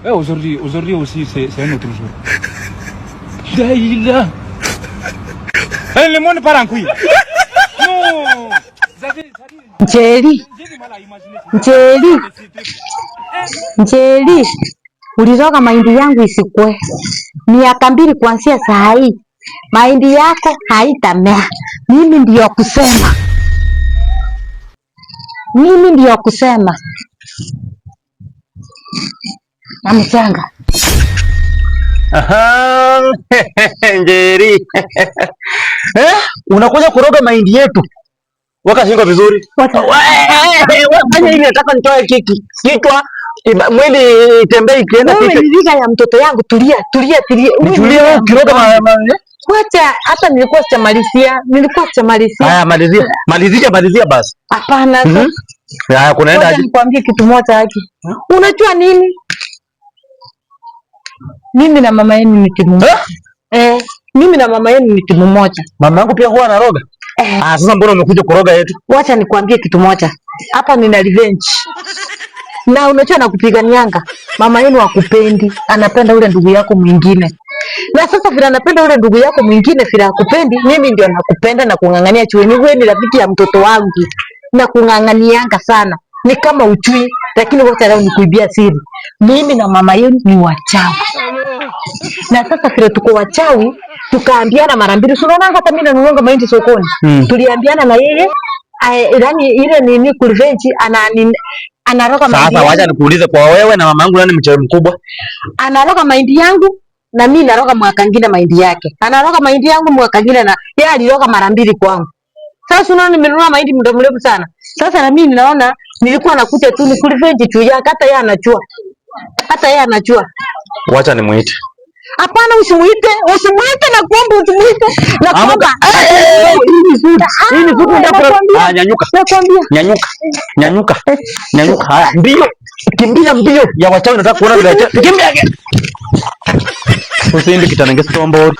Aujourd'hui aussi, c'est un autre jour. Daïla. Le monde part en couille. Non. Njeri, ulizoga mahindi yangu isikwe. Miaka 2 kuanzia saa hii. Mahindi yako haitamea. Mimi ndio kusema. Na mchanga. Aha. Njeri. Unakuja kuroga mahindi yetu. Waka shingo vizuri. Fanya hivi, nataka nitoe kichwa. Mwili itembee ikienda kichwa. Wewe nilika ya mtoto yangu, tulia. Nijulie kiroga wacha, hata nilikuwa sijamalizia. Haya, malizia basi. Hapana. Haya, kunaenda aje? Nikwambie kitu moja haki. Unajua nini? Mimi na mama yenu ni timu moja. Mimi na mama yenu ni timu moja. Mama yangu pia huwa anaroga? Sasa mbona umekuja kuroga yetu? Wacha nikwambie kitu moja. Hapa nina revenge. Na unajua nakupiganianga. Mama yenu hakupendi, anapenda ule ndugu yako mwingine. Na sasa vile anapenda ule ndugu yako mwingine vile hakupendi, mimi ndio nakupenda na kung'ang'ania chuoni. Wewe ni rafiki ya mtoto wangu. Na kung'ang'anianga sana. Ni kama uchui, lakini wacha leo nikuibia siri. Mimi na mama yenu ni wachawi. Na sasa vile tuko wachawi, tukaambiana mara mbili. Unaona hata mimi nanunua mahindi sokoni. Tuliambiana na yeye, yaani ile nini kurevenge anaroga mahindi. Sasa wacha nikuulize, kwa wewe na mama yangu nani mchawi mkubwa? Anaroga mahindi yangu na mimi naroga mwaka ngine mahindi yake. Anaroga mahindi yangu mwaka ngine na yeye aliroga mara mbili kwangu. Sasa unaona nimenunua mahindi muda mrefu sana. Sasa na mimi ninaona nilikuwa nakuja tu ni kurevenge tu yake, hata yeye anajua. Wacha nimuite. Hapana, usimuite na kuomba usimuite. Na kuomba. Hii ni fuku ndio. Nyanyuka. Haya, mbio. Kimbia mbio. Ya wachawi nataka kuona vile. Kimbia. Usiende kitanenge stombori.